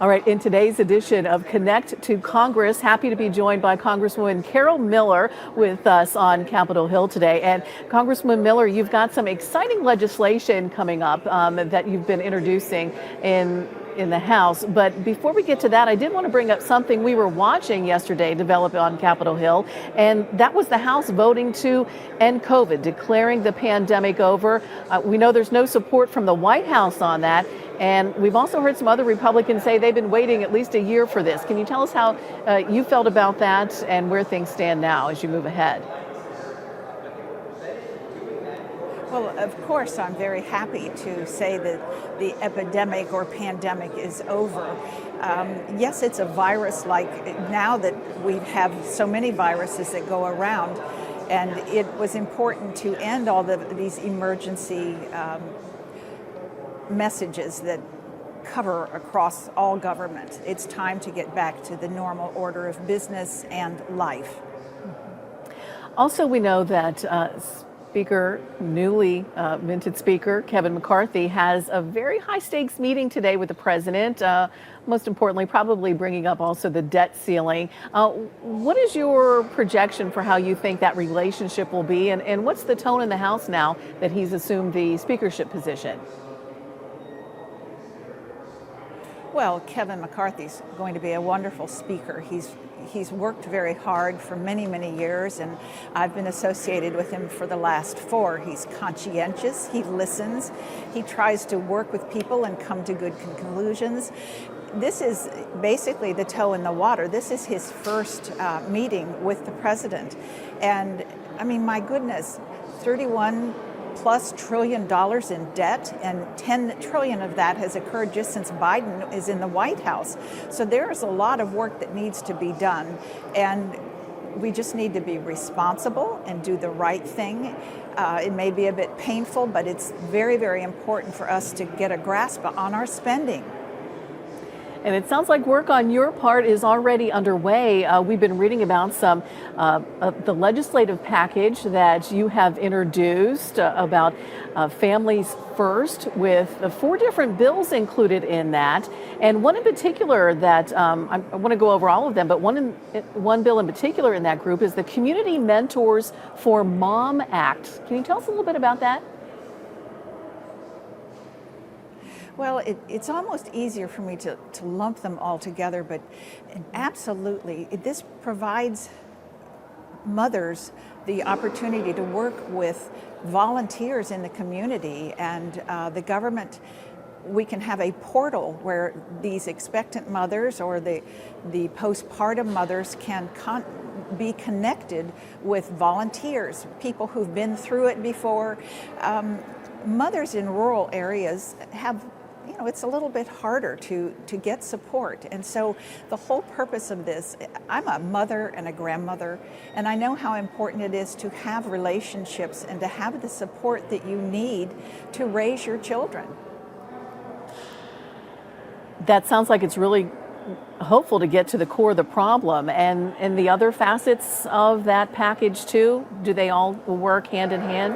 All right, in today's edition of Connect to Congress, happy to be joined by Congresswoman Carol Miller with us on Capitol Hill today. And Congresswoman Miller, you've got some exciting legislation coming up that you've been introducing in the House. But before we get to that, I did want to bring up something we were watching yesterday develop on Capitol Hill, and that was the House voting to end COVID, declaring the pandemic over. We know there's no support from the White House on that. And we've also heard some other Republicans say they've been waiting at least a year for this. Can you tell us how you felt about that and where things stand now as you move ahead? Well, of course, I'm very happy to say that the epidemic or pandemic is over. Yes, it's a virus like now that we have so many viruses that go around, and it was important to end all these emergency messages that cover across all government. It's time to get back to the normal order of business and life. Also, we know that newly minted Speaker Kevin McCarthy has a very high stakes meeting today with the president. Most importantly, probably bringing up also the debt ceiling. What is your projection for how you think that relationship will be? And what's the tone in the House now that he's assumed the speakership position? Well, Kevin McCarthy's going to be a wonderful speaker. He's worked very hard for many, many years, and I've been associated with him for the last 4. He's conscientious, he listens, he tries to work with people and come to good conclusions. This is basically the toe in the water. This is his first meeting with the president. And I mean, my goodness, 31+ trillion in debt, and 10 trillion of that has occurred just since Biden is in the White House. So there's a lot of work that needs to be done, and we just need to be responsible and do the right thing. It may be a bit painful, but it's very, very important for us to get a grasp on our spending. And it sounds like work on your part is already underway. We've been reading about some the legislative package that you have introduced about families first, with 4 different bills included in that. And one in particular that I want to go over all of them, but one bill in particular in that group is the Community Mentors for Mom Act. Can you tell us a little bit about that? Well, it's almost easier for me to lump them all together, but absolutely, this provides mothers the opportunity to work with volunteers in the community and the government. We can have a portal where these expectant mothers or the postpartum mothers can be connected with volunteers, people who've been through it before. Mothers in rural areas have, it's a little bit harder to get support. And so the whole purpose of this, I'm a mother and a grandmother, and I know how important it is to have relationships and to have the support that you need to raise your children. That sounds like it's really hopeful to get to the core of the problem. And the other facets of that package too, do they all work hand in hand?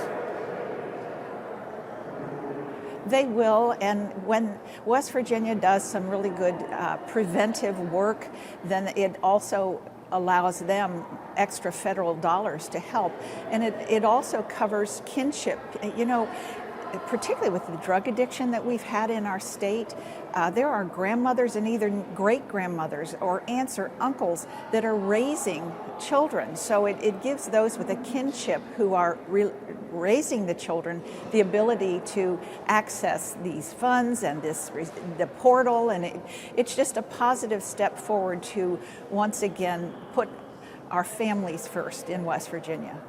They will, and when West Virginia does some really good preventive work, then it also allows them extra federal dollars to help. And it also covers kinship. Particularly with the drug addiction that we've had in our state, there are grandmothers and either great-grandmothers or aunts or uncles that are raising children. So it gives those with a kinship who are raising the children the ability to access these funds and the portal, and it's just a positive step forward to once again put our families first in West Virginia.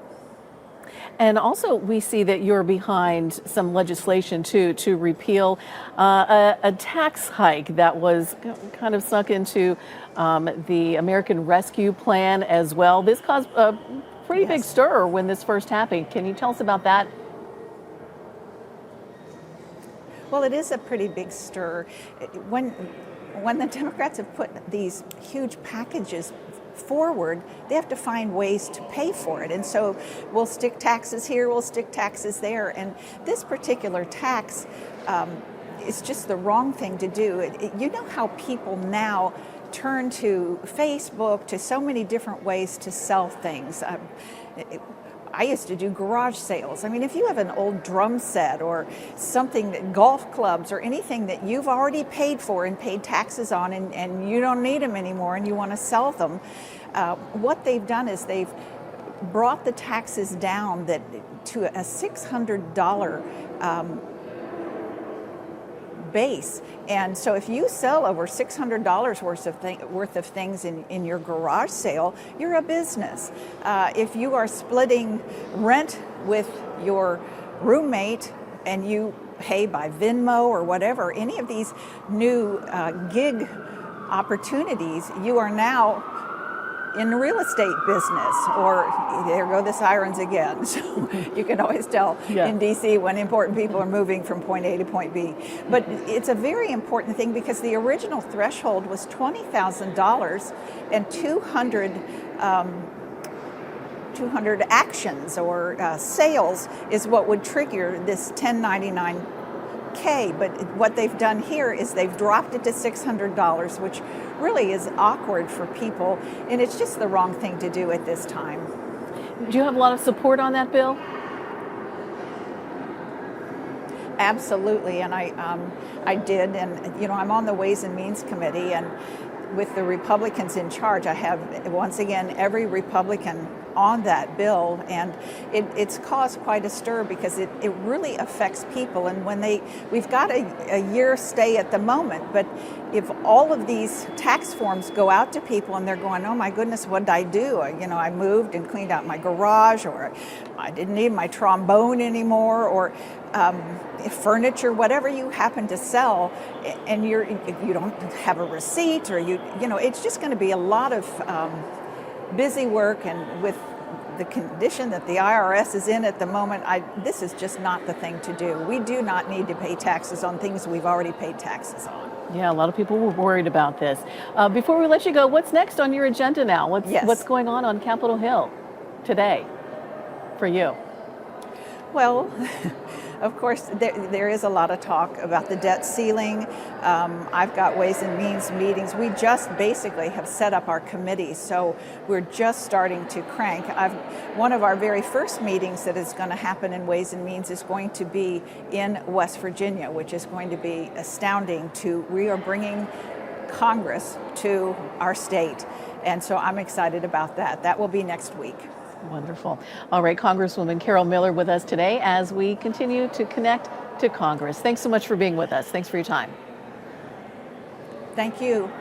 And also, we see that you're behind some legislation to repeal a tax hike that was kind of snuck into the American Rescue Plan as well. This caused a pretty big stir when this first happened. Can you tell us about that? Well, it is a pretty big stir. When the Democrats have put these huge packages forward, they have to find ways to pay for it. And so we'll stick taxes here, we'll stick taxes there. And this particular tax it's just the wrong thing to do. You know how people now turn to Facebook, to so many different ways to sell things. I used to do garage sales. I mean, if you have an old drum set or something, golf clubs or anything that you've already paid for and paid taxes on, and you don't need them anymore and you want to sell them, what they've done is they've brought the taxes down to a $600 base. And so if you sell over $600 worth of things in your garage sale, you're a business. If you are splitting rent with your roommate and you pay by Venmo or whatever, any of these new gig opportunities, you are now in the real estate business. Or there go the sirens again. So you can always tell in DC when important people are moving from point A to point B. But it's a very important thing because the original threshold was $20,000 and 200 actions or sales is what would trigger this 1099K. But what they've done here is they've dropped it to $600, which really is awkward for people, and it's just the wrong thing to do at this time. Do you have a lot of support on that bill? Absolutely, and I did, and you know, I'm on the Ways and Means Committee, and with the Republicans in charge, I have once again every Republican on that bill, and it's caused quite a stir because it really affects people. And when we've got a year stay at the moment, but if all of these tax forms go out to people and they're going, oh my goodness, what did I do? You know, I moved and cleaned out my garage, or I didn't need my trombone anymore, or furniture, whatever you happen to sell, and you don't have a receipt, or you know, it's just going to be a lot of busy work. And with the condition that the IRS is in at the moment, this is just not the thing to do. We do not need to pay taxes on things we've already paid taxes on. Yeah, a lot of people were worried about this. Before we let you go, what's next on your agenda now? What's going on Capitol Hill today for you? Well, of course, there is a lot of talk about the debt ceiling. I've got Ways and Means meetings. We just basically have set up our committee, so we're just starting to crank. One of our very first meetings that is going to happen in Ways and Means is going to be in West Virginia, which is going to be astounding. We are bringing Congress to our state, and so I'm excited about that. That will be next week. Wonderful. All right, Congresswoman Carol Miller with us today as we continue to connect to Congress. Thanks so much for being with us. Thanks for your time. Thank you.